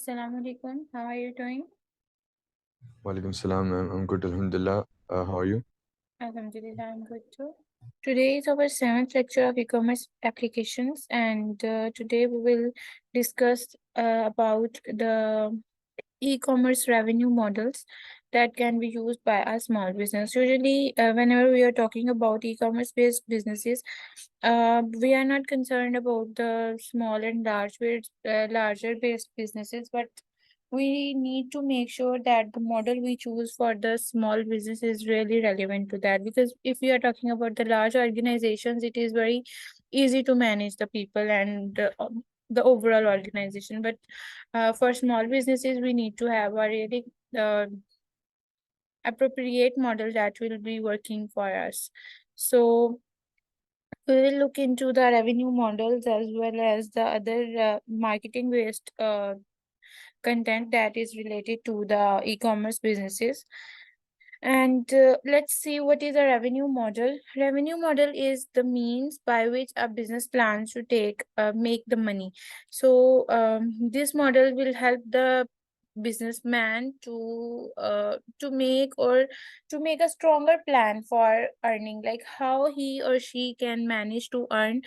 Assalamu alaikum. How are you doing? Walaikum salam, ma'am. I'm good, alhamdulillah. How are you? Alhamdulillah, I'm good too. Today is our seventh lecture of e-commerce applications, and today we will discuss about the e-commerce revenue models that can be used by a small business. Usually, whenever we are talking about e-commerce based businesses, we are not concerned about the small and larger based businesses, but we need to make sure that the model we choose for the small business is really relevant to that, because if we are talking about the large organizations, it is very easy to manage the people and the overall organization. But for small businesses, we need to have a really appropriate model that will be working for us. So we will look into the revenue models as well as the other marketing based content that is related to the e-commerce businesses. And let's see what is a revenue model. Revenue model is the means by which a business plans to make the money. So this model will help the businessman to make a stronger plan for earning, like how he or she can manage to earn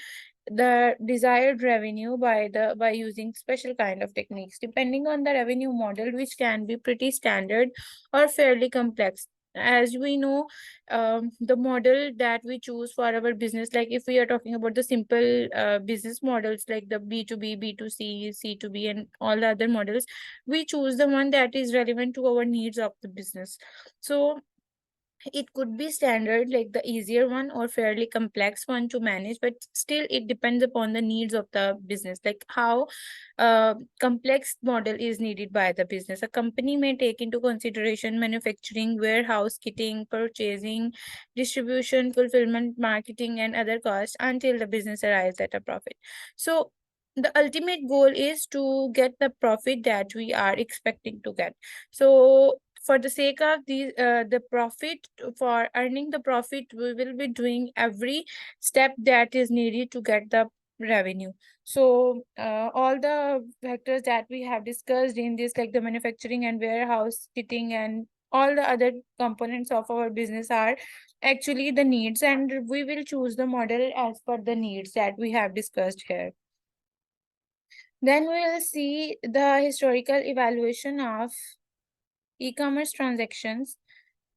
the desired revenue by using special kind of techniques depending on the revenue model, which can be pretty standard or fairly complex. As we know, the model that we choose for our business, like if we are talking about the simple business models like the B2B, B2C, C2B, and all the other models, we choose the one that is relevant to our needs of the business. So it could be standard, like the easier one, or fairly complex one to manage, but still it depends upon the needs of the business, like how complex model is needed by the business. A company may take into consideration manufacturing, warehouse, kitting, purchasing, distribution, fulfillment, marketing, and other costs until the business arrives at a profit. So the ultimate goal is to get the profit that we are expecting to get. So for the sake of the profit, for earning the profit, we will be doing every step that is needed to get the revenue. So all the factors that we have discussed in this, like the manufacturing and warehouse, kitting, and all the other components of our business, are actually the needs, and we will choose the model as per the needs that we have discussed here. Then we will see the historical evaluation of e-commerce transactions.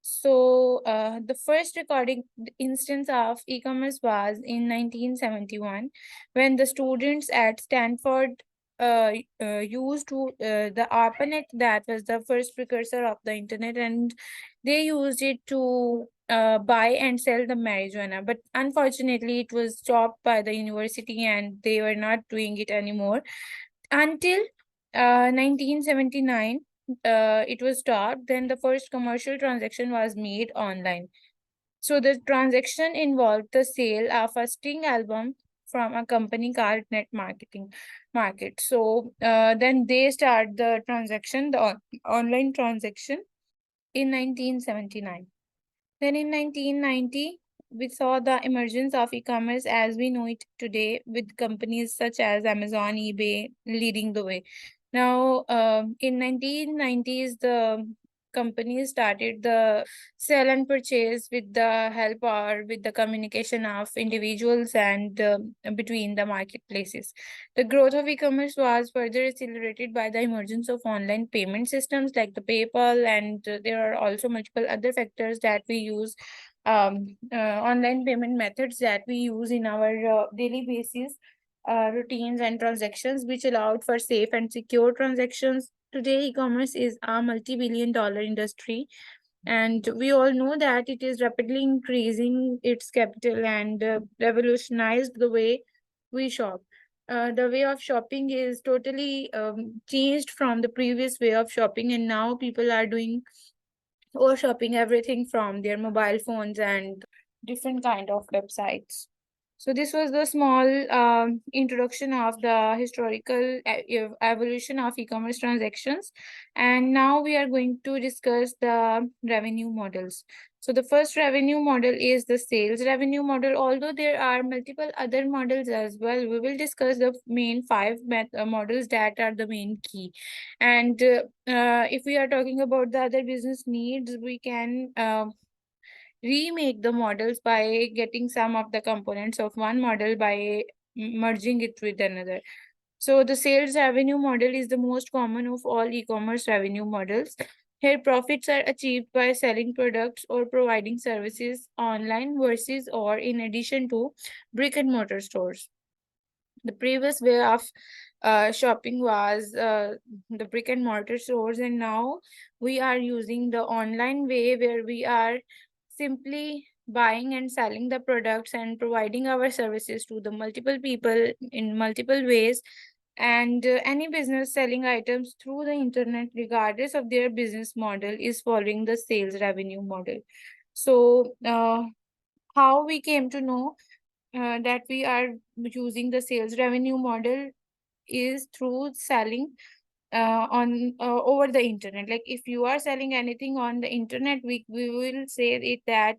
So the first recording instance of e-commerce was in 1971, when the students at Stanford used the ARPANET, that was the first precursor of the internet, and they used it to buy and sell the marijuana. But unfortunately, it was stopped by the university, and they were not doing it anymore until 1979. It was stopped. Then the first commercial transaction was made online. So the transaction involved the sale of a string album from a company called Net Market. So then they start the transaction, the online transaction, in 1979. Then in 1990, we saw the emergence of e-commerce as we know it today, with companies such as Amazon, eBay leading the way. Now, in 1990s, the companies started the sell and purchase with the help or with the communication of individuals and between the marketplaces. The growth of e-commerce was further accelerated by the emergence of online payment systems like the PayPal, and there are also multiple other factors that we use, online payment methods that we use in our daily basis routines and transactions, which allowed for safe and secure transactions. Today, e-commerce is a multi-billion-dollar industry, and we all know that it is rapidly increasing its capital and revolutionized the way we shop. The way of shopping is totally changed from the previous way of shopping, and now people are doing or shopping everything from their mobile phones and different kind of websites. So this was the small introduction of the historical evolution of e-commerce transactions. And now we are going to discuss the revenue models. So the first revenue model is the sales revenue model. Although there are multiple other models as well, we will discuss the main five models that are the main key. And if we are talking about the other business needs, we can remake the models by getting some of the components of one model by merging it with another. So the sales revenue model is the most common of all e-commerce revenue models. Here profits are achieved by selling products or providing services online versus or in addition to brick and mortar stores. The previous way of shopping was the brick and mortar stores, and now we are using the online way where we are simply buying and selling the products and providing our services to the multiple people in multiple ways. And any business selling items through the internet regardless of their business model is following the sales revenue model. So how we came to know that we are using the sales revenue model is through selling on over the internet. Like if you are selling anything on the internet, we will say it that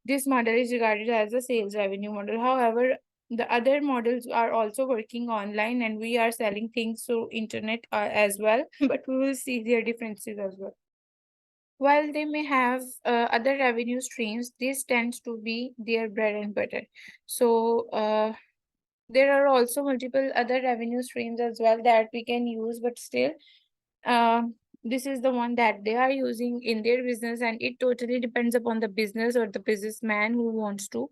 this model is regarded as a sales revenue model. However, the other models are also working online and we are selling things through internet as well, but we will see their differences as well. While they may have other revenue streams, this tends to be their bread and butter. So there are also multiple other revenue streams as well that we can use, but still this is the one that they are using in their business, and it totally depends upon the business or the businessman who wants to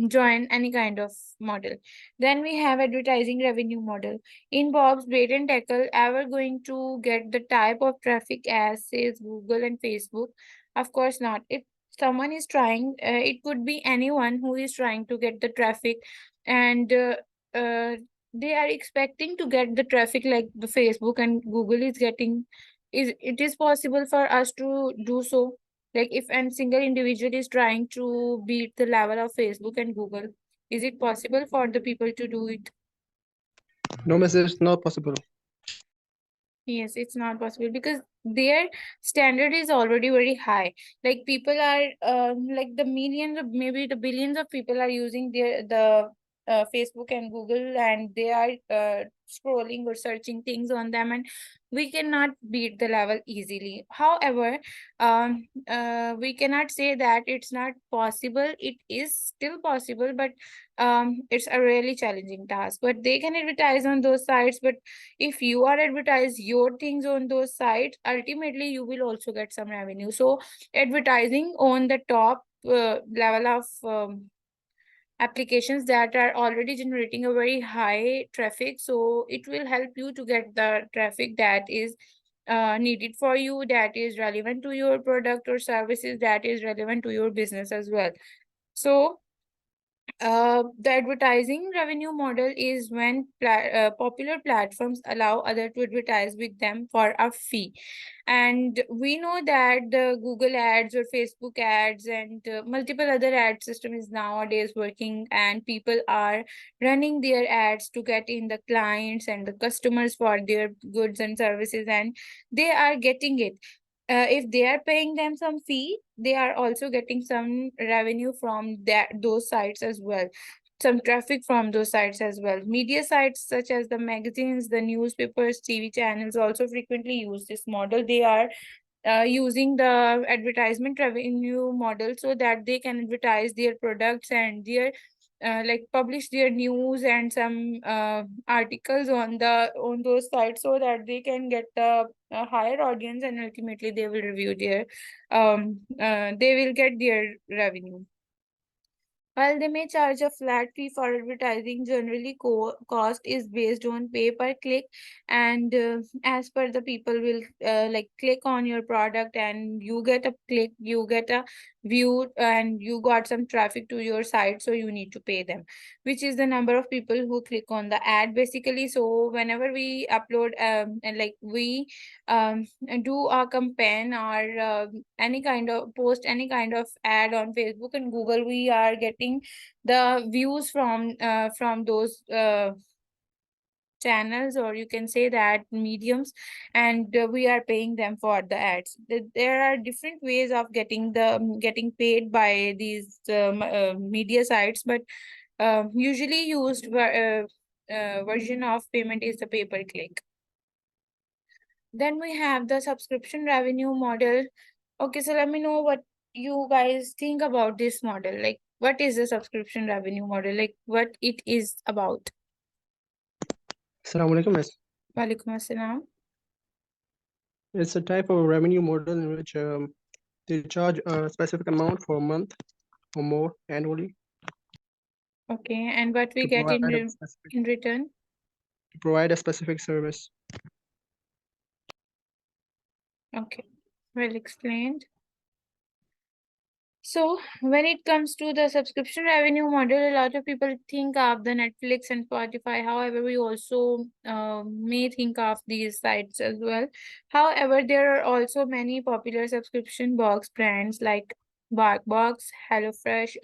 join any kind of model. Then we have advertising revenue model. In Bob's Bait and Tackle, ever going to get the type of traffic as says Google and Facebook? Of course not. If someone is trying, it could be anyone who is trying to get the traffic, and uh, they are expecting to get the traffic like the Facebook and Google is getting. Is it is possible for us to do so? Like if a single individual is trying to beat the level of Facebook and Google, is it possible for the people to do it? No, miss, it's not possible. Yes, it's not possible because their standard is already very high. Like people are like the millions of maybe the billions of people are using the Facebook and Google, and they are scrolling or searching things on them, and we cannot beat the level easily. However, we cannot say that it's not possible. It is still possible, but it's a really challenging task. But they can advertise on those sites, but if you are advertise your things on those sites, ultimately you will also get some revenue. So advertising on the top level of applications that are already generating a very high traffic, so it will help you to get the traffic that is needed for you, that is relevant to your product or services, that is relevant to your business as well. So the advertising revenue model is when popular platforms allow other to advertise with them for a fee. And we know that the Google ads or Facebook ads and multiple other ad system is nowadays working, and people are running their ads to get in the clients and the customers for their goods and services, and they are getting it. If they are paying them some fee, they are also getting some revenue from those sites as well, some traffic from those sites as well. Media sites such as the magazines, the newspapers, TV channels also frequently use this model. They are using the advertisement revenue model so that they can advertise their products and their like publish their news and some articles on those sites so that they can get the higher audience, and ultimately they will review their they will get their revenue. While they may charge a flat fee for advertising, generally cost is based on pay per click, and as per the people will like click on your product and you get a click, you get a viewed and you got some traffic to your site, so you need to pay them, which is the number of people who click on the ad basically. So whenever we upload and like we do a campaign or any kind of post any kind of ad on Facebook and Google, we are getting the views from those channels, or you can say that mediums, and we are paying them for the ads. There are different ways of getting paid by these media sites, but usually used version of payment is the pay per click. Then we have the subscription revenue model. Okay, so let me know what you guys think about this model. Like, what is the subscription revenue model? Like, what it is about? Assalamu alaikum, miss. Walaikum assalam. It's a type of revenue model in which they charge a specific amount for a month or more annually Okay, and what we to get provide a specific in return? service. Okay, well explained. So when it comes to the subscription revenue model, a lot of people think of the Netflix and Spotify. However, we also may think of these sites as well. However, there are also many popular subscription box brands like BarkBox, HelloFresh,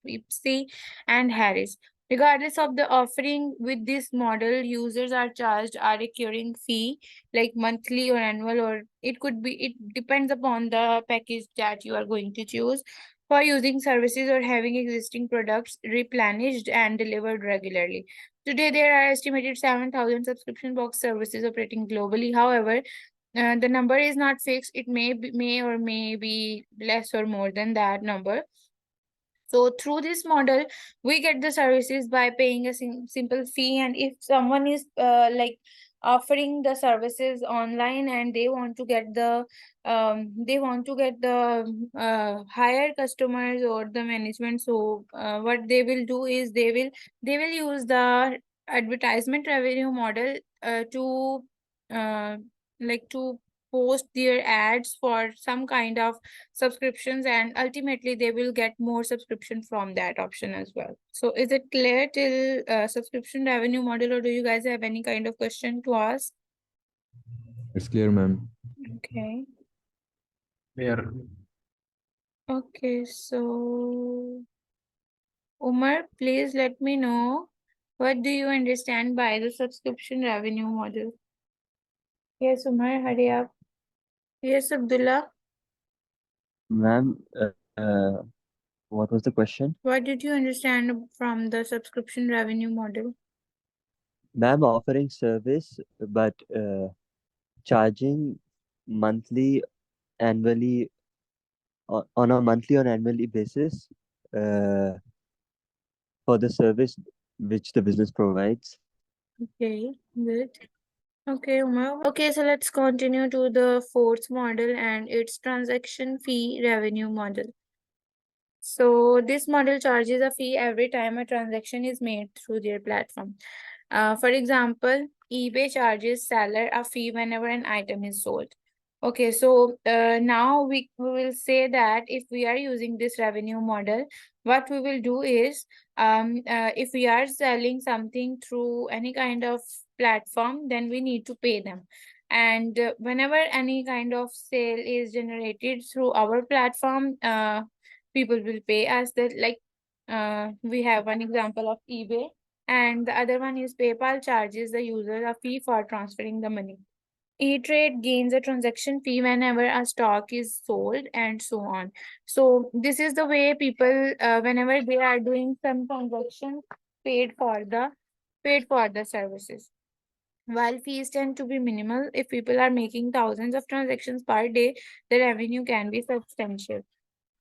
Pepsi, and Harris. Regardless of the offering, with this model, users are charged a recurring fee like monthly or annual, or it depends upon the package that you are going to choose for using services or having existing products replenished and delivered regularly. Today, there are estimated 7,000 subscription box services operating globally. However, the number is not fixed. It may be less or more than that number. So through this model, we get the services by paying a simple fee. And if someone is like offering the services online and they want to get the higher customers or the management, so what they will do is they will use the advertisement revenue model to uh, to post their ads for some kind of subscriptions, and ultimately they will get more subscription from that option as well. So is it clear till subscription revenue model, or do you guys have any kind of question to ask? It's clear, ma'am. Okay. Where Okay, so Umar, please let me know, what do you understand by the subscription revenue model? Yes, Umar, hurry up. Yes, Abdullah, Ma'am, what was the question? what did you understand from the subscription revenue model? Ma'am, offering service, but charging monthly, annually, on a monthly or annually basis uh, for the service which the business provides. Okay, good. Okay, Umar. Okay, so let's continue to the fourth model, and its transaction fee revenue model. So this model charges a fee every time a transaction is made through their platform. For example, eBay charges seller a fee whenever an item is sold. Okay, so now we will say that if we are using this revenue model, what we will do is if we are selling something through any kind of platform, then we need to pay them. And whenever any kind of sale is generated through our platform, people will pay us that, like we have one example of eBay, and the other one is PayPal charges the user a fee for transferring the money. E-Trade gains a transaction fee whenever a stock is sold, and so on. So this is the way people, whenever they are doing some transactions, paid for the paid for the services. While fees tend to be minimal, if people are making thousands of transactions per day, the revenue can be substantial.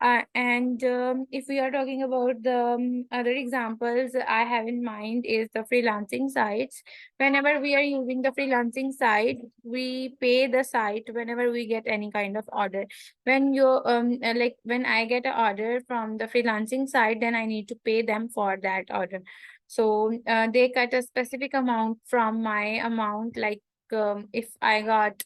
And if we are talking about the other examples I have in mind is the freelancing sites. Whenever we are using the freelancing site, we pay the site whenever we get any kind of order. When you like when I get an order from the freelancing site, then I need to pay them for that order. So they cut a specific amount from my amount. Like if I got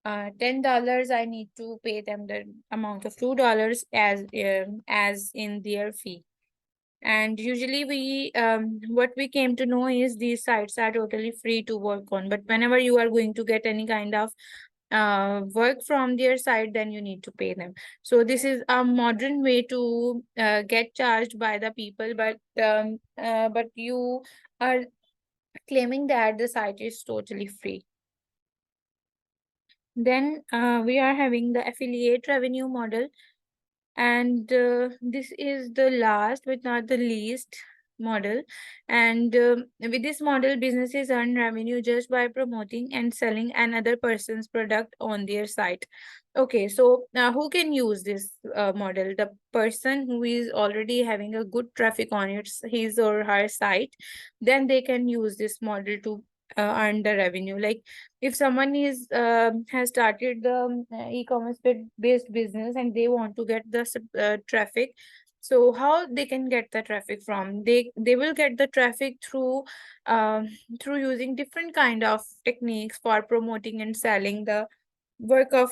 $10, I need to pay them the amount of $2 as in their fee. And usually we what we came to know is these sites are totally free to work on, but whenever you are going to get any kind of work from their side, then you need to pay them. So this is a modern way to get charged by the people, but you are claiming that the site is totally free. Then we are having the affiliate revenue model, and this is the last but not the least model. And with this model, businesses earn revenue just by promoting and selling another person's product on their site. Okay, so who can use this model? The person who is already having a good traffic on his or her site, then they can use this model to earn the revenue. Like if someone is has started the e-commerce based business and they want to get the traffic, so how they can get the traffic from? They will get the traffic through using different kind of techniques for promoting and selling the work of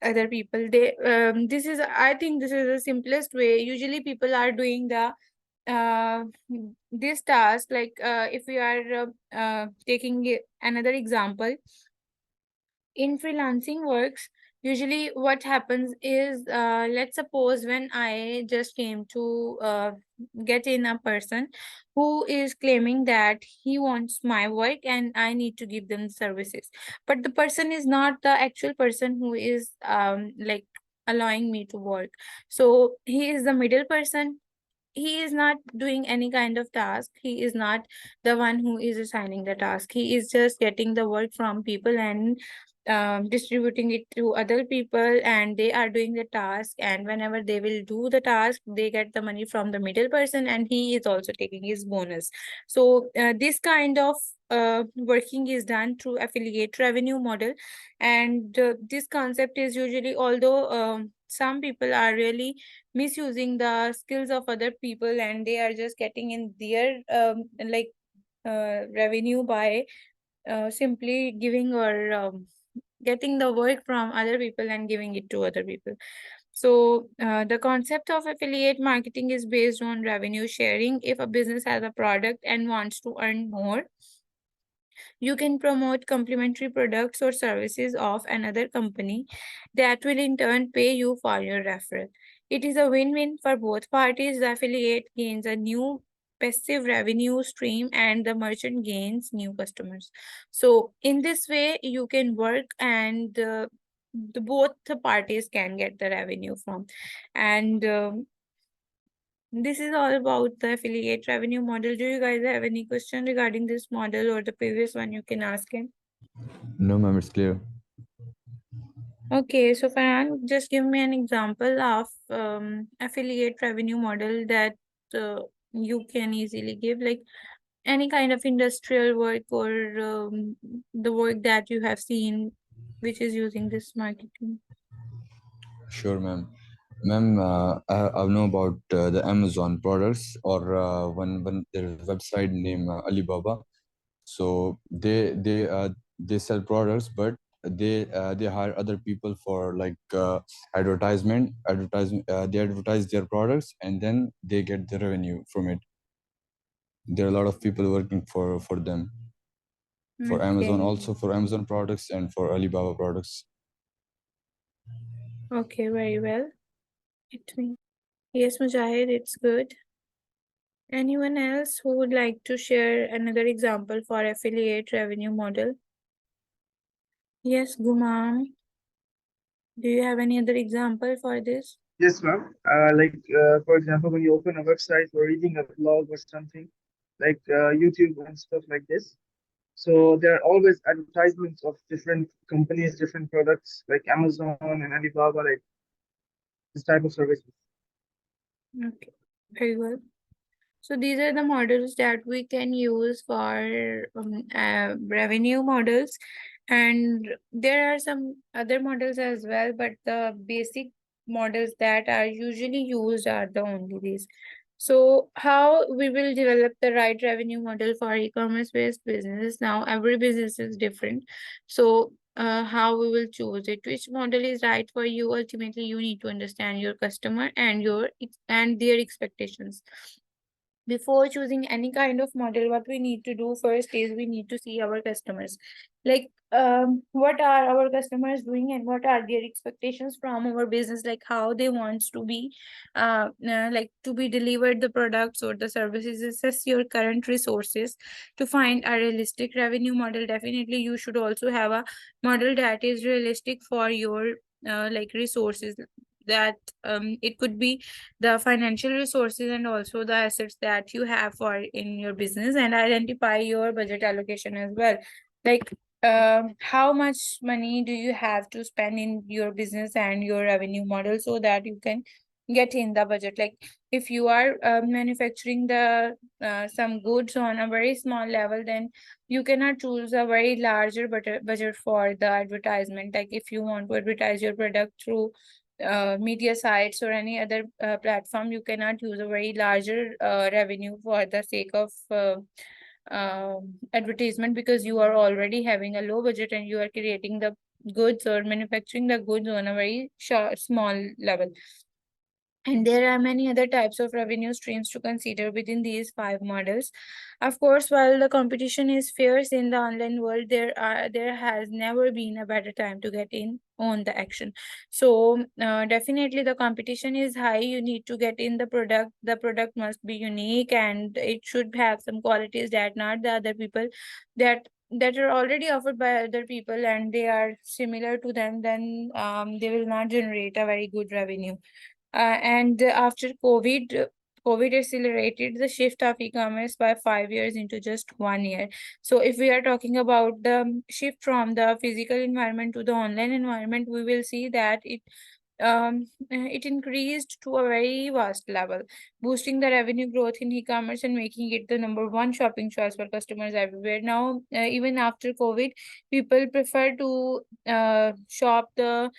other people. They this is, I think this is the simplest way. Usually people are doing the uh this task, like if we are taking another example in freelancing works. Usually what happens is, let's suppose when I just came to get in a person who is claiming that he wants my work and I need to give them services, but the person is not the actual person who is like allowing me to work. So he is the middle person. He is not doing any kind of task. He is not the one who is assigning the task. He is just getting the work from people and distributing it to other people, and they are doing the task, and whenever they will do the task, they get the money from the middle person, and he is also taking his bonus. So this kind of working is done through affiliate revenue model. And this concept is usually, although some people are really misusing the skills of other people, and they are just getting in their revenue by simply giving or getting the work from other people and giving it to other people. So the concept of affiliate marketing is based on revenue sharing. If a business has a product and wants to earn more, you can promote complementary products or services of another company that will in turn pay you for your referral. It is a win-win for both parties. The affiliate gains a new passive revenue stream and the merchant gains new customers. So in this way, you can work, and the both the parties can get the revenue from. And this is all about the affiliate revenue model. Do you guys have any question regarding this model or the previous one? You can ask him. No, ma'am, it's clear. Okay, so Farhan, just give me an example of affiliate revenue model that you can easily give, like any kind of industrial work or the work that you have seen which is using this marketing. Sure, ma'am. Ma'am, I know about the Amazon products, or one there is a website named Alibaba. So they sell products, but they hire other people for like advertisement. They advertise their products, and then they get the revenue from it. There are a lot of people working for them, for Amazon, Okay, also for Amazon products and for Alibaba products. okay, very well. Yes, Mujahid, it's good. Anyone else who would like to share another example for affiliate revenue model? Yes, Gumam. Do you have any other example for this? Yes, ma'am. For example, when you open a website or reading a blog or something, like YouTube and stuff like this. So there are always advertisements of different companies, different products, like Amazon and Alibaba, like this type of services. Okay, very well. So these are the models that we can use for revenue models, and there are some other models as well, but the basic models that are usually used are the only these. So how we will develop the right revenue model for e-commerce based business? Now every business is different. So how we will choose it, which model is right for you. Ultimately, you need to understand your customer and and their expectations. Before choosing any kind of model, what we need to do first is we need to see our customers. Like, what are our customers doing and what are their expectations from our business, like how they want to be like to be delivered the products or the services. Assess your current resources to find a realistic revenue model. Definitely you should also have a model that is realistic for your like resources, that it could be the financial resources and also the assets that you have for in your business, and identify your budget allocation as well. Like, how much money do you have to spend in your business and your revenue model so that you can get in the budget. Like, if you are manufacturing the some goods on a very small level, then you cannot choose a very larger budget for the advertisement. Like, if you want to advertise your product through media sites or any other platform, you cannot use a very larger revenue for the sake of advertisement, because you are already having a low budget and you are creating the goods or manufacturing the goods on a very small level. And there are many other types of revenue streams to consider within these 5 models. Of course, while the competition is fierce in the online world, there has never been a better time to get in on the action. So definitely the competition is high. You need to get in the product. The product must be unique and it should have some qualities that not the other people that are already offered by other people and they are similar to them. Then they will not generate a very good revenue. And after COVID accelerated the shift of e-commerce by 5 years into just 1 year. So if we are talking about the shift from the physical environment to the online environment, we will see that it increased to a very vast level, boosting the revenue growth in e-commerce and making it the #1 shopping choice for customers everywhere. Now, even after COVID, people prefer to shop the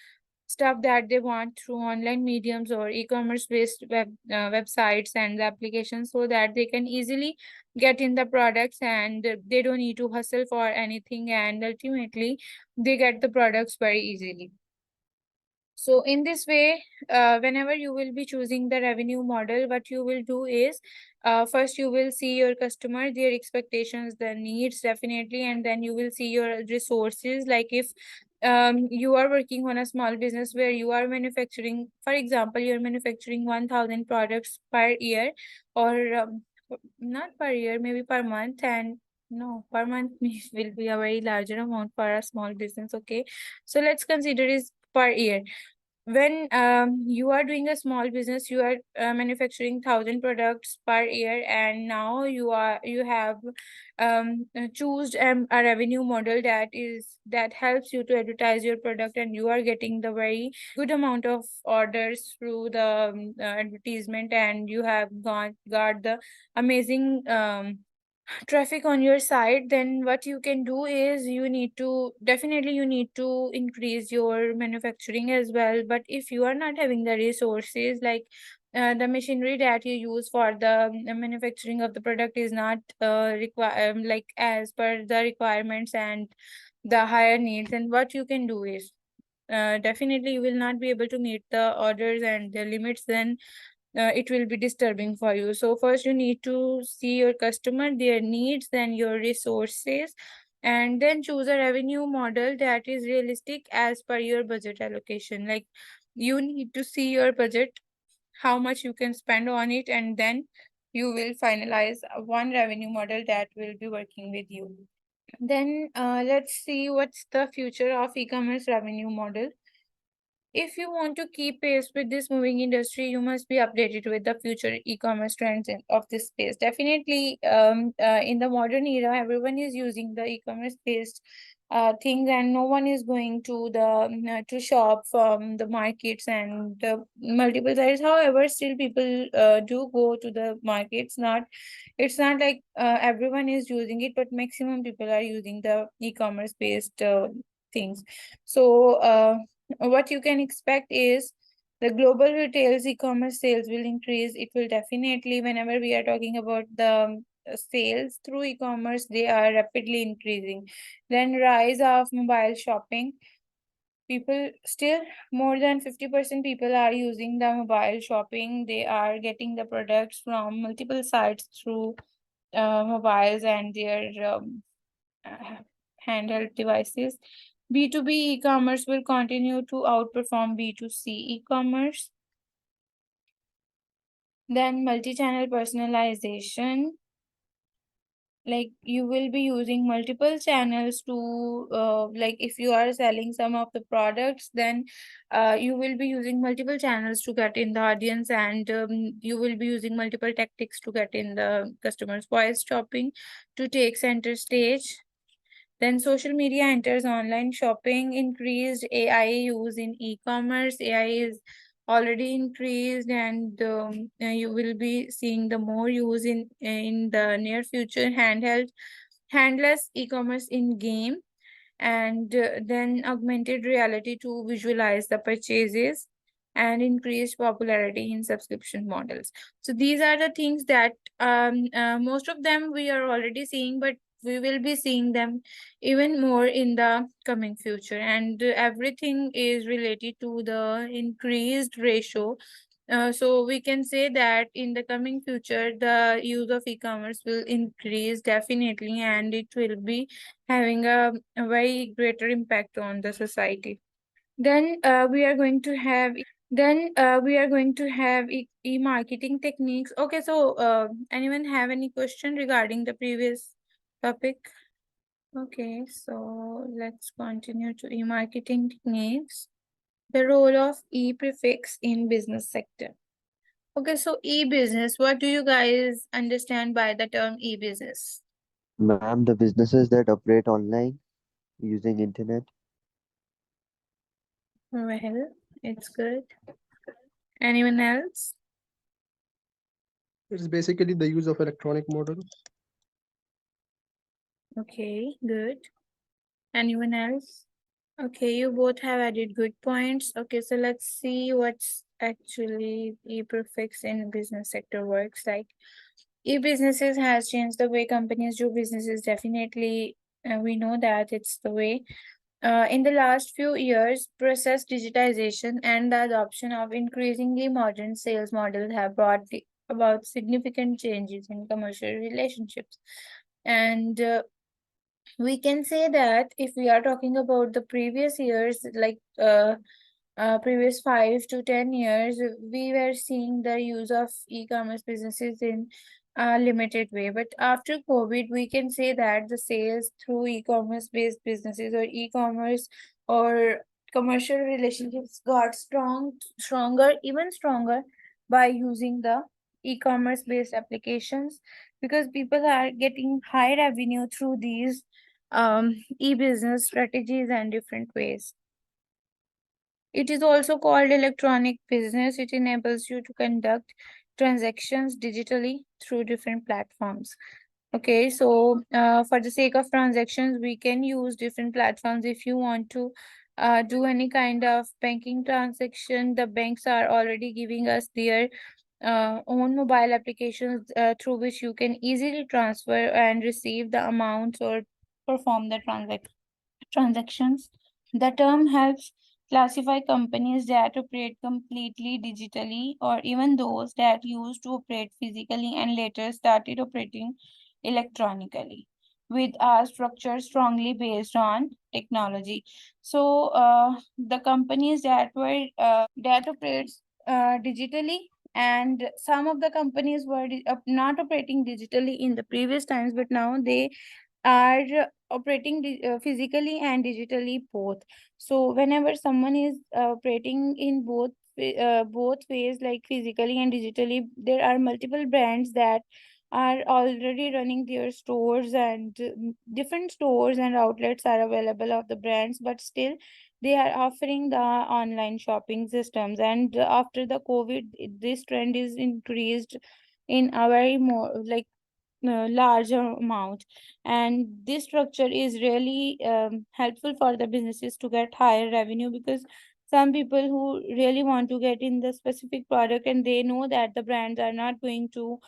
stuff that they want through online mediums or e-commerce based websites and applications, so that they can easily get in the products and they don't need to hustle for anything, and ultimately they get the products very easily. So in this way, whenever you will be choosing the revenue model, what you will do is, first you will see your customer, their expectations, their needs, definitely, and then you will see your resources. Like, if you are working on a small business where you are manufacturing, for example, you're manufacturing 1,000 products per year, or not per year, maybe per month, and no, per month will be a very larger amount for a small business. Okay, so let's consider is per year. When you are doing a small business, you are manufacturing 1,000 products per year, and now you have choose a revenue model that helps you to advertise your product, and you are getting the very good amount of orders through the advertisement, and you have got the amazing traffic on your site. Then what you can do is, you need to increase your manufacturing as well. But if you are not having the resources, like the machinery that you use for the manufacturing of the product is not like as per the requirements and the higher needs, and what you can do is, definitely you will not be able to meet the orders and the limits. Then it will be disturbing for you. So first you need to see your customer, their needs, then your resources, and then choose a revenue model that is realistic as per your budget allocation. Like, you need to see your budget, how much you can spend on it, and then you will finalize one revenue model that will be working with you. Then let's see what's the future of e-commerce revenue model. If you want to keep pace with this moving industry, you must be updated with the future e-commerce trends of this space. Definitely, in the modern era, everyone is using the e-commerce based things, and no one is going to the to shop from the markets and multiple sites. However, still people do go to the markets. It's not like everyone is using it, but maximum people are using the e-commerce based things. So what you can expect is, the global retail's e-commerce sales will increase. It will definitely, whenever we are talking about the sales through e-commerce, they are rapidly increasing. Then rise of mobile shopping. People still, more than 50% people are using the mobile shopping. They are getting the products from multiple sites through mobiles and their uh, handheld devices. B2B e-commerce will continue to outperform B2C e-commerce. Then multi-channel personalization, like you will be using multiple channels to like if you are selling some of the products, then you will be using multiple channels to get in the audience, and you will be using multiple tactics to get in the customers. Voice shopping to take center stage. Then social media enters online shopping. Increased AI use in e-commerce. AI is already increased, and you will be seeing the more use in the near future. Handless e-commerce in game, and then augmented reality to visualize the purchases, and increased popularity in subscription models. So these are the things that most of them we are already seeing, but we will be seeing them even more in the coming future, and everything is related to the increased ratio. So we can say that in the coming future, the use of e-commerce will increase definitely, and it will be having a very greater impact on the society. Then we are going to have e-marketing techniques. Okay, so anyone have any question regarding the previous topic? Okay, so let's continue to e-marketing techniques. The role of e-prefix in business sector. Okay, so e-business, what do you guys understand by the term e-business? Ma'am, the businesses that operate online using internet. Well, it's good. Anyone else? It's basically the use of electronic model. Okay, good. Anyone else? Okay, you both have added good points. Okay, so let's see what's actually e-prefix in business sector works like. E-businesses has changed the way companies do businesses, definitely. We know that it's the way. In the last few years, process digitization and the adoption of increasingly modern sales models have brought about significant changes in commercial relationships. And we can say that if we are talking about the previous years, like previous 5 to 10 years, we were seeing the use of e-commerce businesses in a limited way. But after COVID, we can say that the sales through e-commerce based businesses or e-commerce or commercial relationships got stronger, even stronger by using the e-commerce based applications, because people are getting high revenue through these e-business strategies and different ways. It is also called electronic business. It enables you to conduct transactions digitally through different platforms. Okay, so for the sake of transactions, we can use different platforms. If you want to do any kind of banking transaction, the banks are already giving us their own mobile applications through which you can easily transfer and receive the amounts or perform the transactions. The term helps classify companies that operate completely digitally, or even those that used to operate physically and later started operating electronically, with a structure strongly based on technology. So the companies that operates digitally, and some of the companies were not operating digitally in the previous times, but now they are operating physically and digitally both. So whenever someone is operating in both ways, like physically and digitally, there are multiple brands that are already running their stores, and different stores and outlets are available of the brands, but still they are offering the online shopping systems. And after the COVID, this trend is increased in a very more like larger amount, and this structure is really helpful for the businesses to get higher revenue, because some people who really want to get in the specific product and they know that the brands are not going to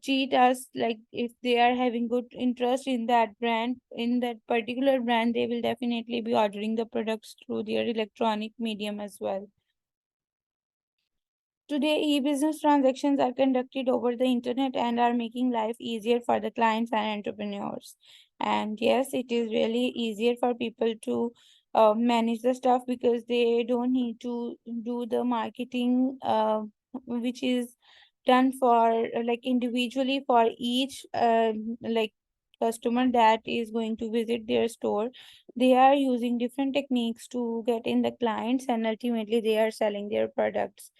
cheat us. Like if they are having good interest in that brand, in that particular brand, they will definitely be ordering the products through their electronic medium as well. Today, e-business transactions are conducted over the internet and are making life easier for the clients and entrepreneurs. And yes, it is really easier for people to manage the stuff because they don't need to do the marketing, which is done for like individually for each like customer that is going to visit their store. They are using different techniques to get in the clients, and ultimately they are selling their products.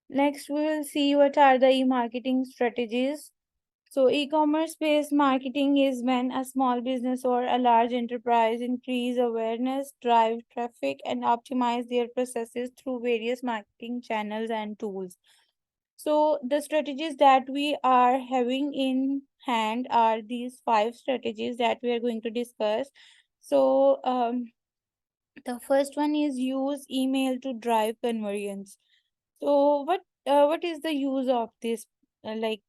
Next, we will see what are the e-marketing strategies. So, e-commerce based marketing is when a small business or a large enterprise increase awareness, drive traffic, and optimize their processes through various marketing channels and tools. So, the strategies that we are having in hand are these 5 strategies that we are going to discuss. So, the first one is use email to drive conversions. So what is the use of this like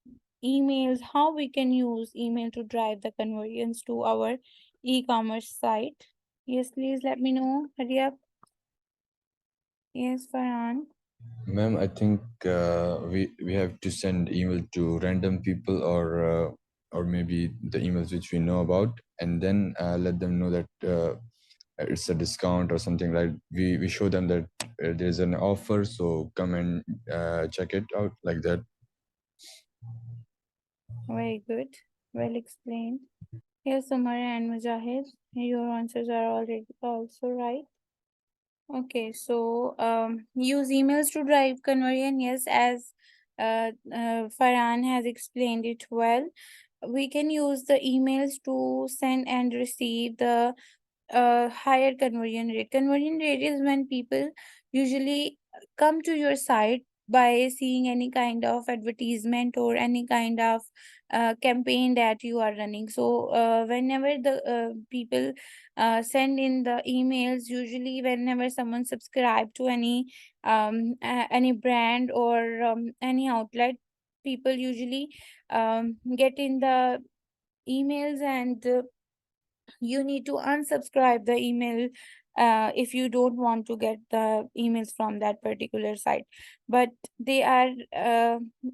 emails? How we can use email to drive the conversions to our e-commerce site? Yes, please let me know. Hurry up. Yes, Farhan. Ma'am, I think we have to send email to random people or maybe the emails which we know about, and then let them know that it's a discount or something. Like we show them that there's an offer, so come and check it out, like that. Very good. Well explained. Yes, Umar and Mujahid, your answers are already also right. Okay, so use emails to drive conversion. Yes, as Farhan has explained it well. We can use the emails to send and receive the higher conversion rate. Conversion rate is when people usually come to your site by seeing any kind of advertisement or any kind of campaign that you are running. So whenever the people send in the emails, usually whenever someone subscribe to any brand or any outlet, people usually get in the emails, and you need to unsubscribe the email if you don't want to get the emails from that particular site. But they are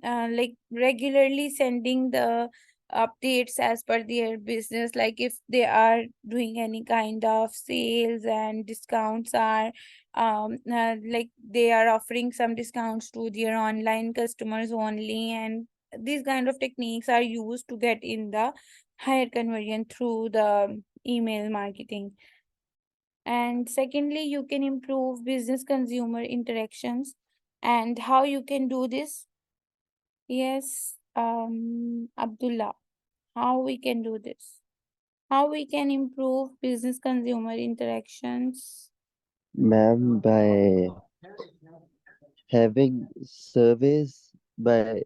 like regularly sending the updates as per their business. Like if they are doing any kind of sales and discounts are like they are offering some discounts to their online customers only, and these kind of techniques are used to get in the higher conversion through the email marketing. And secondly, you can improve business consumer interactions. And how you can do this? Yes, Abdullah, how we can do this? How we can improve business consumer interactions? Ma'am, by having surveys, by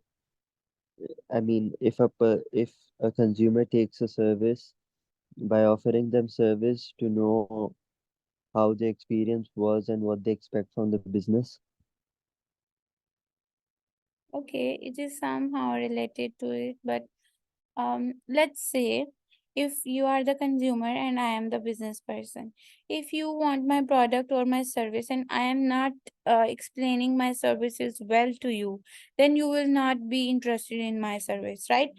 I mean, if a consumer takes a service, by offering them service to know how the experience was and what they expect from the business. Okay, it is somehow related to it, but let's say if you are the consumer and I am the business person, if you want my product or my service and I am not explaining my services well to you, then you will not be interested in my service, right?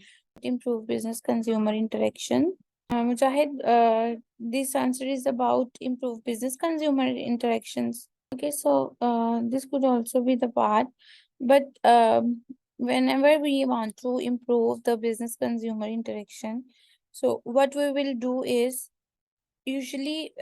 Improve business consumer interaction. Mujahid, this answer is about improve business consumer interactions. Okay, so this could also be the part, but whenever we want to improve the business consumer interaction, so what we will do is usually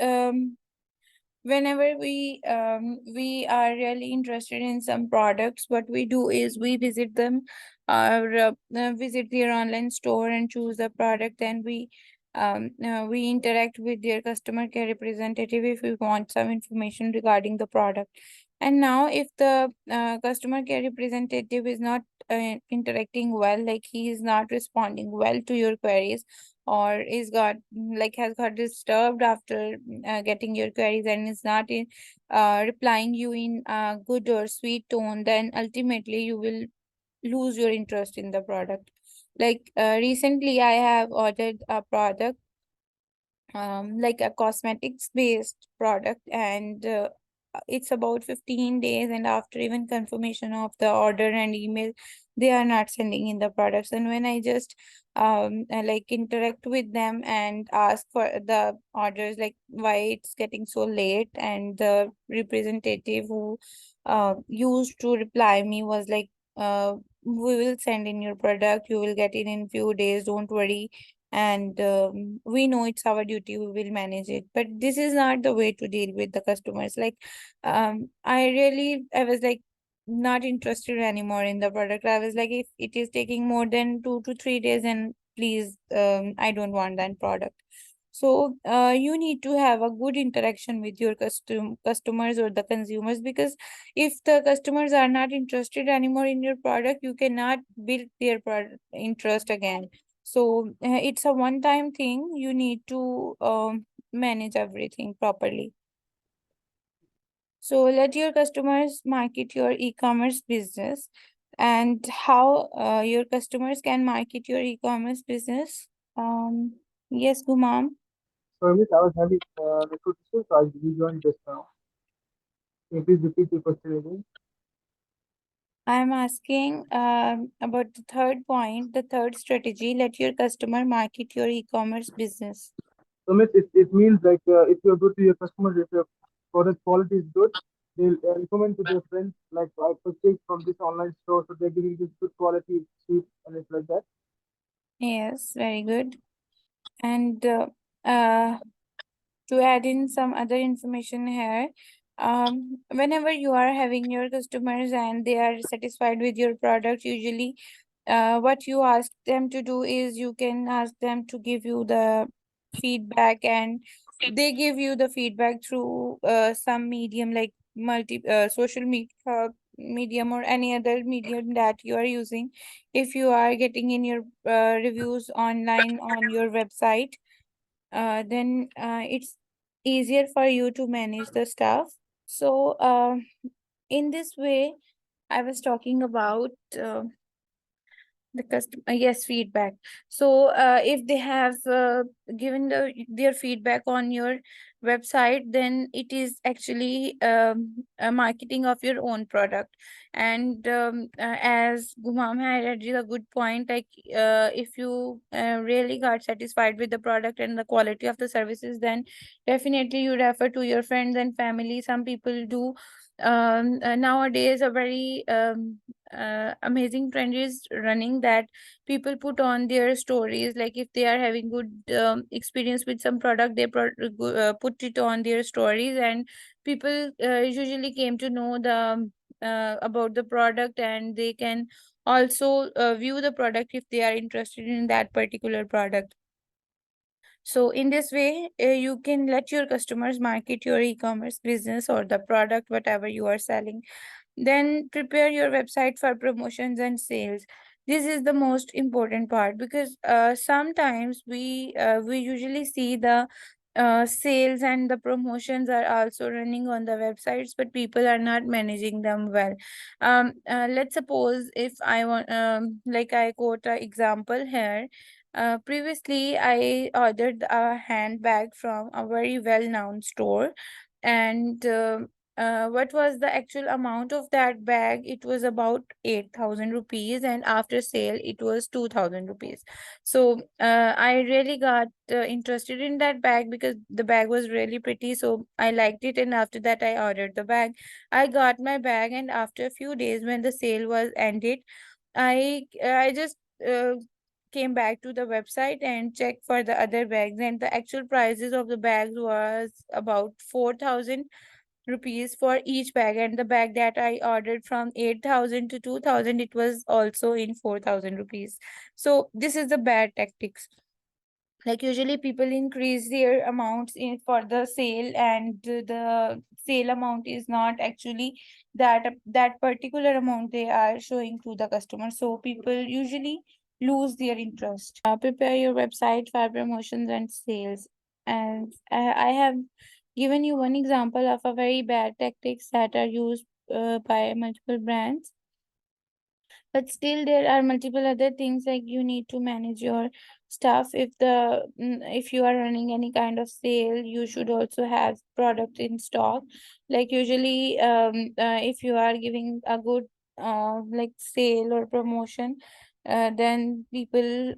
whenever we are really interested in some products, what we do is we visit them or visit their online store and choose the product. Then we interact with their customer care representative if we want some information regarding the product. And now if the customer care representative is not interacting well, like he is not responding well to your queries, or is got like has got disturbed after getting your queries and is not in replying you in a good or sweet tone, then ultimately lose your interest in the product. Like recently I have ordered a product, like a cosmetics based product, and it's about 15 days, and after even confirmation of the order and email, they are not sending in the products. And when I just like interact with them and ask for the orders, like why it's getting so late, and the representative who used to reply me was like, we will send in your product, you will get it in few days, don't worry, and we know it's our duty, we will manage it. But this is not the way to deal with the customers. Like I was like not interested anymore in the product. I was like, if it is taking more than 2 to 3 days, and please, I don't want that product. So you need to have a good interaction with your customers or the consumers, because if the customers are not interested anymore in your product, you cannot build their product interest again. So it's a one-time thing. You need to manage everything properly. So let your customers market your e-commerce business. And how your customers can market your e-commerce business. Yes, Gumam. So, Amit, I was having the question, so I rejoined just now. Can you please repeat the question again? I'm asking about the third point, the third strategy. Let your customer market your e-commerce business. So, Amit, it means like if you're good to your customers, if your product quality is good, they'll recommend to their friends, like I purchased from this online store, so they're giving this good quality, cheap, and it's like that. Yes, very good. And uh, to add in some other information here, whenever you are having your customers and they are satisfied with your product, usually what you ask them to do is you can ask them to give you the feedback, and they give you the feedback through some medium, like social media medium, or any other medium that you are using. If you are getting in your reviews online on your website, then it's easier for you to manage the stuff. So in this way, I was talking about the customer, yes, feedback. So if they have given their feedback on your website, then it is actually a marketing of your own product. And as Gumam had added a good point, like if you really got satisfied with the product and the quality of the services, then definitely you refer to your friends and family. Some people do. Nowadays a very amazing trend is running, that people put on their stories, like if they are having good experience with some product, they put it on their stories, and people usually came to know the about the product, and they can also view the product if they are interested in that particular product. So in this way, you can let your customers market your e-commerce business or the product, whatever you are selling. Then prepare your website for promotions and sales. This is the most important part, because sometimes we usually see the sales and the promotions are also running on the websites, but people are not managing them well. Let's suppose if I want, like I quote an example here. Previously, I ordered a handbag from a very well-known store, and what was the actual amount of that bag? It was about 8,000 rupees, and after sale, it was 2,000 rupees. So I really got interested in that bag because the bag was really pretty. So I liked it, and after that, I ordered the bag. I got my bag, and after a few days, when the sale was ended, I just came back to the website and checked for the other bags, and the actual prices of the bags was about 4,000 rupees for each bag, and the bag that I ordered from 8,000 to 2,000, it was also in 4,000 rupees. So this is the bad tactics. Like usually people increase their amounts in for the sale, and the sale amount is not actually that particular amount they are showing to the customer. So people usually lose their interest. Prepare your website for promotions and sales. And I have given you one example of a very bad tactics that are used by multiple brands. But still there are multiple other things, like you need to manage your stuff. If you are running any kind of sale, you should also have product in stock. Like usually, if you are giving a good like sale or promotion, then people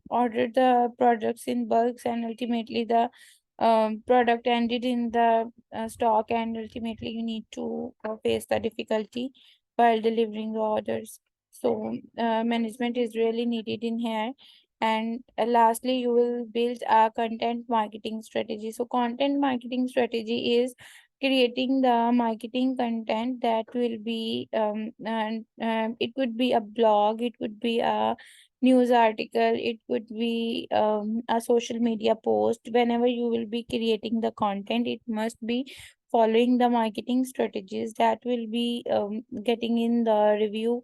order the products in bulks, and ultimately the product ended in the stock, and ultimately you need to face the difficulty while delivering the orders. So management is really needed in here. And lastly, you will build a content marketing strategy. So content marketing strategy is creating the marketing content that will be and it could be a blog, it could be a news article, it could be a social media post. Whenever you will be creating the content, it must be following the marketing strategies that will be getting in the review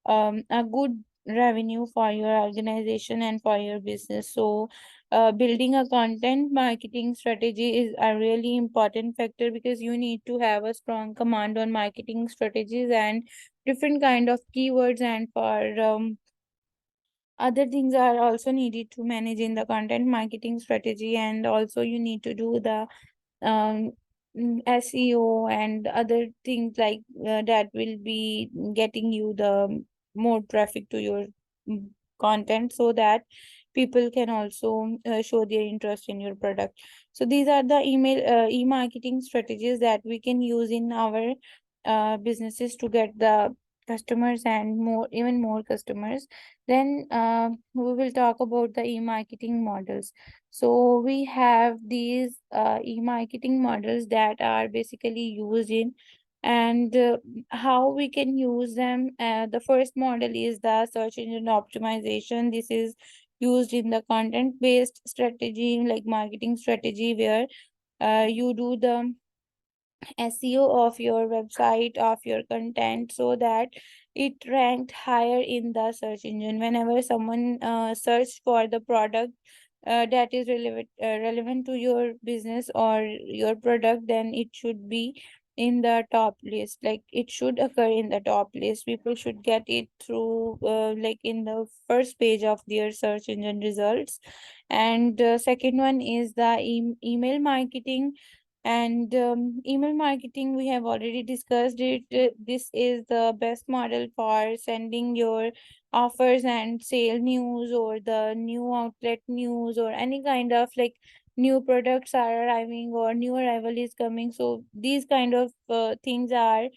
a good revenue for your organization and for your business. So building a content marketing strategy is a really important factor, because you need to have a strong command on marketing strategies and different kind of keywords, and for other things are also needed to manage in the content marketing strategy. And also you need to do the um, SEO and other things like that will be getting you the more traffic to your mm, content, so that people can also show their interest in your product. So these are the e-marketing strategies that we can use in our businesses to get the customers and more, even more customers. Then we will talk about the e-marketing models. So we have these e-marketing models that are basically used in, and how we can use them. The first model is the search engine optimization. This is used in the content based strategy, like marketing strategy, where you do the SEO of your website, of your content, so that it ranked higher in the search engine. Whenever someone search for the product that is relevant to your business or your product, then it should be in the top list. Like it should occur in the top list. People should get it through like in the first page of their search engine results. And second one is the email marketing. And email marketing, we have already discussed it. This is the best model for sending your offers and sale news, or the new outlet news, or any kind of like new products are arriving or new arrival is coming. So these kind of things are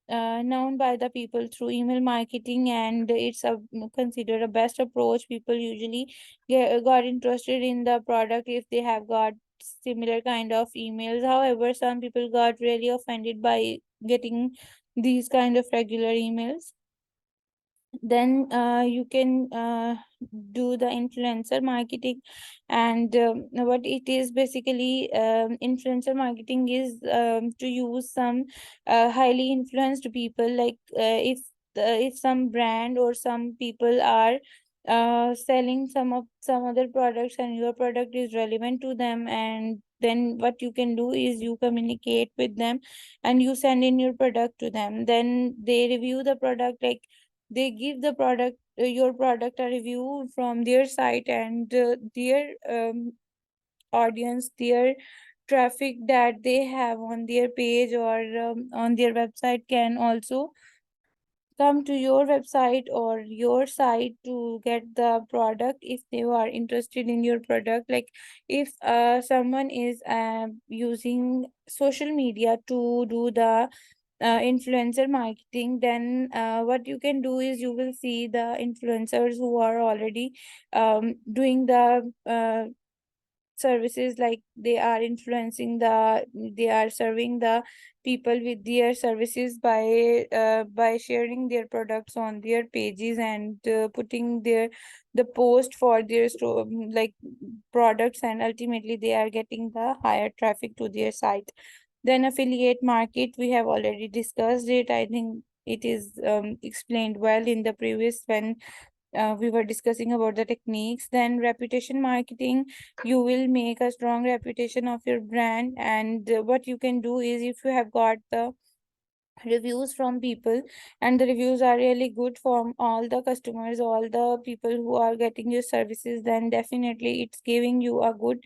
known by the people through email marketing, and it's a considered a best approach. People usually got interested in the product if they have got similar kind of emails. However, some people got really offended by getting these kind of regular emails. Then you can do the influencer marketing. And what it is basically, influencer marketing is to use some highly influenced people. Like if some brand or some people are selling some other products, and your product is relevant to them, and then what you can do is you communicate with them and you send in your product to them. Then they review the product, like they give the product your product a review from their site, and their audience, their traffic that they have on their page or on their website can also come to your website or your site to get the product if they are interested in your product. Like if someone is using social media to do the influencer marketing, then what you can do is you will see the influencers who are already doing the services. Like they are serving the people with their services by sharing their products on their pages, and putting the post for their store, like products, and ultimately they are getting the higher traffic to their site. Then affiliate market, we have already discussed it. I think it is explained well in the previous, when we were discussing about the techniques. Then reputation marketing, you will make a strong reputation of your brand. And what you can do is, if you have got the reviews from people, and the reviews are really good from all the customers, all the people who are getting your services, then definitely it's giving you a good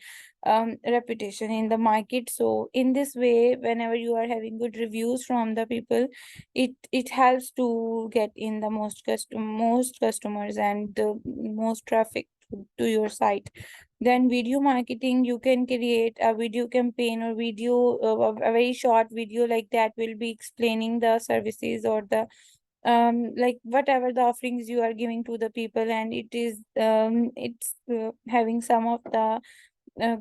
reputation in the market. So in this way, whenever you are having good reviews from the people, it helps to get in the most customers and the most traffic to your site. Then video marketing, you can create a video campaign or video, a very short video like that will be explaining the services or the like whatever the offerings you are giving to the people, and it's having some of the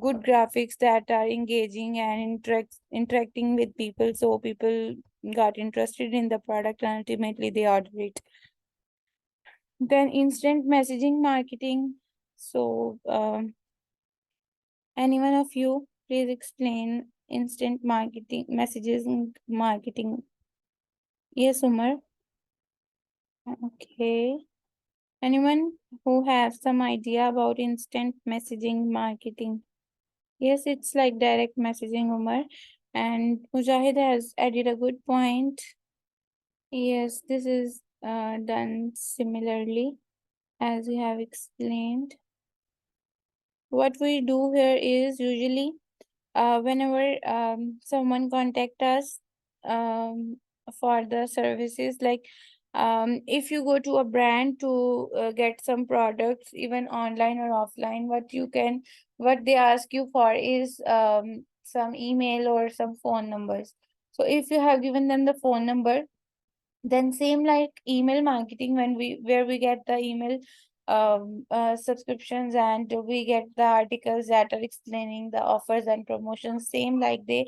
good graphics that are engaging and interacting with people, so people got interested in the product and ultimately they order it. Then instant messaging marketing. So any one of you, please explain instant marketing messages and marketing. Yes, Umar. Okay. Anyone who have some idea about instant messaging marketing? Yes, it's like direct messaging, Umar. And Mujahid has added a good point. Yes, this is done similarly as you have explained. What we do here is usually whenever someone contact us for the services, like if you go to a brand to get some products, even online or offline, what they ask you for is some email or some phone numbers. So if you have given them the phone number, then same like email marketing, where we get the email subscriptions and we get the articles that are explaining the offers and promotions, same like the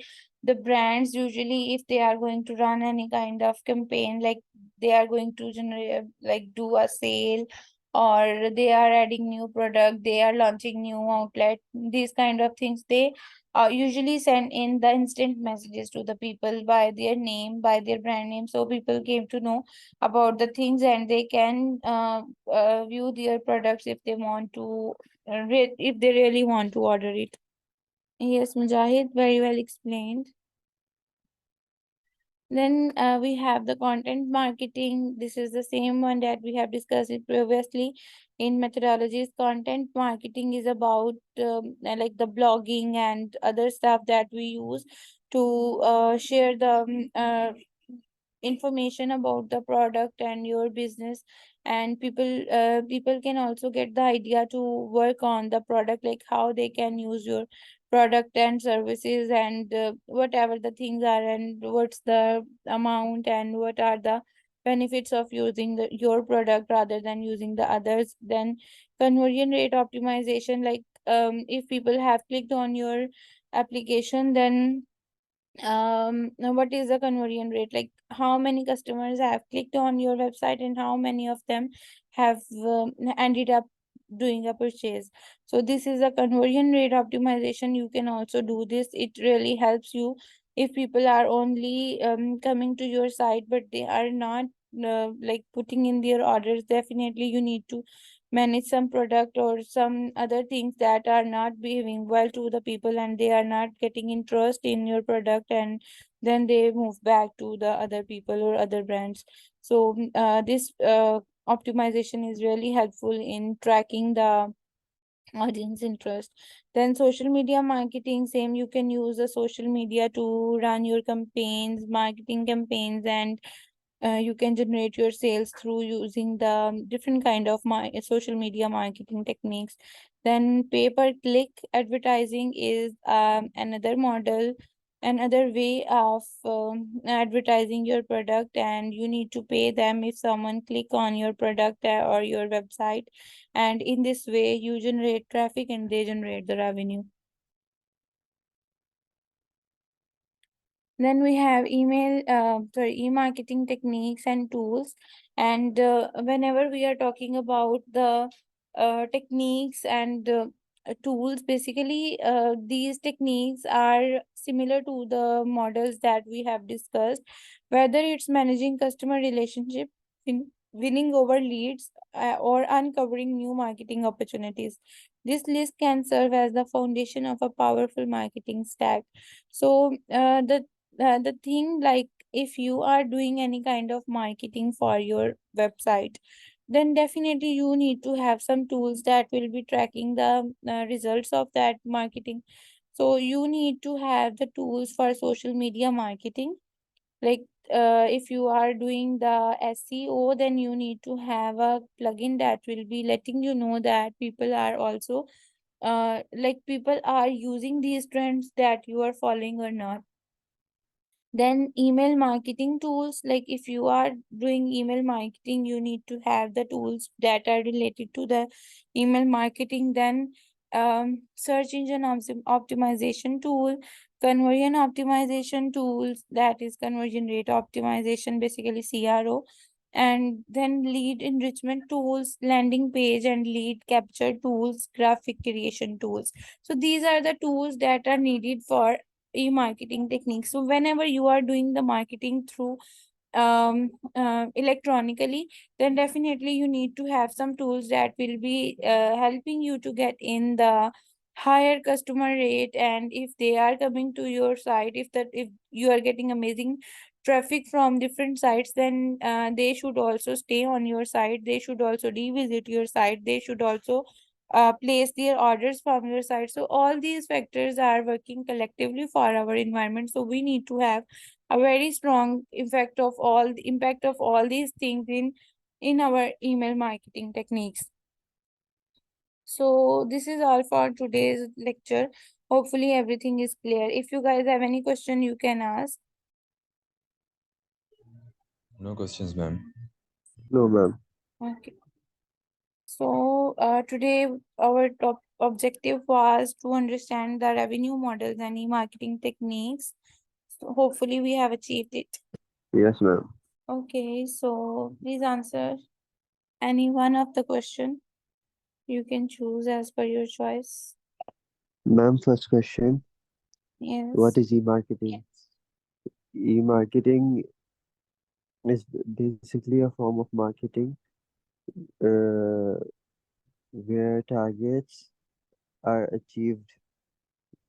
brands usually, if they are going to run any kind of campaign, like they are going to generate, like do a sale, or they are adding new product, they are launching new outlet, these kind of things, they usually send in the instant messages to the people by their name, by their brand name, so people came to know about the things and they can view their products if they want to if they really want to order it. Yes, Mujahid, very well explained. Then we have the content marketing. This is the same one that we have discussed it previously in methodologies. Content marketing is about like the blogging and other stuff that we use to share the information about the product and your business, and people can also get the idea to work on the product, like how they can use your product and services, and whatever the things are, and what's the amount and what are the benefits of using your product rather than using the others. Then conversion rate optimization, like if people have clicked on your application, then now what is the conversion rate, like how many customers have clicked on your website and how many of them have ended up doing a purchase. So this is a conversion rate optimization. You can also do this. It really helps you if people are only coming to your site but they are not like putting in their orders. Definitely you need to manage some product or some other things that are not behaving well to the people and they are not getting interest in your product, and then they move back to the other people or other brands. So this optimization is really helpful in tracking the audience interest. Then social media marketing, same, you can use the social media to run your campaigns, marketing campaigns, and you can generate your sales through using the different kind of social media marketing techniques. Then pay per click advertising is another model, another way of advertising your product, and you need to pay them if someone click on your product or your website, and in this way you generate traffic and they generate the revenue. Then we have e-marketing techniques and tools. And whenever we are talking about the techniques and tools, basically these techniques are similar to the models that we have discussed, whether it's managing customer relationship, winning over leads, or uncovering new marketing opportunities. This list can serve as the foundation of a powerful marketing stack. So the thing, like if you are doing any kind of marketing for your website, then definitely you need to have some tools that will be tracking the results of that marketing. So you need to have the tools for social media marketing. Like if you are doing the SEO, then you need to have a plugin that will be letting you know that people are also like people are using these trends that you are following or not. Then email marketing tools, like if you are doing email marketing, you need to have the tools that are related to the email marketing. Then search engine optimization tool, conversion optimization tools, that is conversion rate optimization, basically CRO. And then lead enrichment tools, landing page and lead capture tools, graphic creation tools. So these are the tools that are needed for e-marketing techniques. So whenever you are doing the marketing through electronically, then definitely you need to have some tools that will be helping you to get in the higher customer rate. And if they are coming to your site, if you are getting amazing traffic from different sites, then they should also stay on your site, they should also revisit your site, they should also place their orders from your site. So all these factors are working collectively for our environment. So we need to have a very strong impact of all these things in our email marketing techniques. So this is all for today's lecture. Hopefully everything is clear. If you guys have any question, you can ask. No questions, ma'am. No, ma'am. Okay. So today our top objective was to understand the revenue models and e-marketing techniques. So hopefully we have achieved it. Yes, ma'am. Okay, so please answer any one of the question. You can choose as per your choice. Ma'am, first question. What Yes. is e-marketing? E-marketing is basically a form of marketing uh, where targets are achieved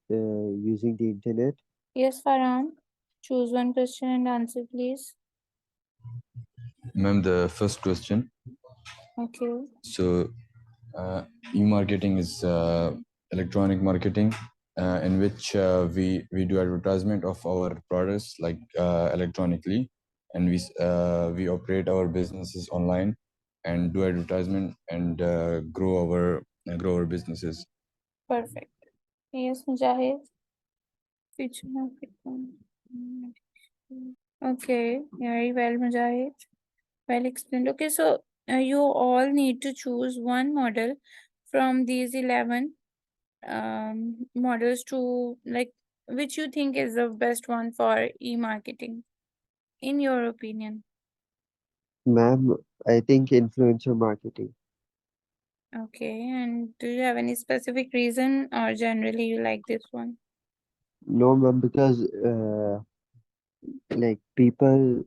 using the internet. Yes, Farhan. Choose one question and answer, please. Ma'am, the first question. Okay. So, e-marketing is electronic marketing in which we do advertisement of our products like electronically, and we operate our businesses online and do advertisement and grow our businesses. Perfect. Yes, Mujahid. Future marketing. Okay. Very well, Mujahid. Well explained. Okay, so you all need to choose one model from these 11 models to like which you think is the best one for e-marketing, in your opinion. Ma'am, I think influencer marketing. Okay, and do you have any specific reason or generally you like this one? No, ma'am, because like people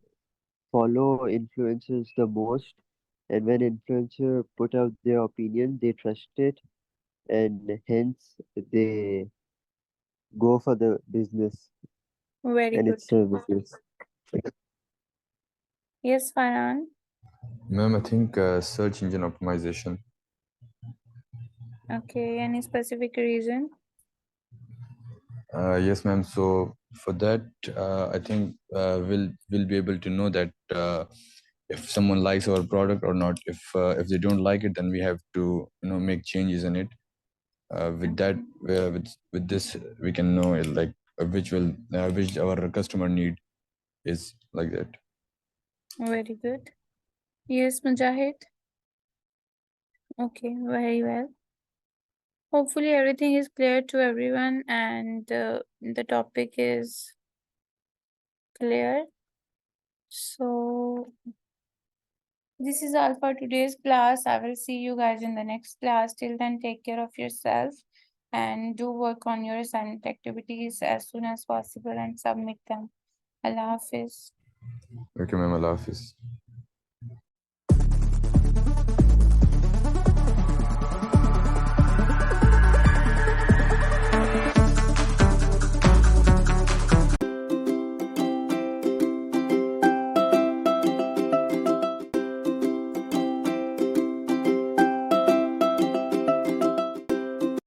follow influencers the most, and when influencer put out their opinion, they trust it, and hence they go for the business Very and good. its services. Yes, Farhan. Ma'am, I think search engine optimization. Okay, any specific reason? Yes, ma'am. So for that, I think we'll be able to know that if someone likes our product or not. If they don't like it, then we have to make changes in it. With that, with this, we can know like which our customer need is like that. Very good. Yes, Mujahid. Okay, very well. Hopefully everything is clear to everyone and the topic is clear. So this is all for today's class. I will see you guys in the next class. Till then, take care of yourself and do work on your assignment activities as soon as possible and submit them. Allah Hafiz. Okay, ma'am. Allah Hafiz.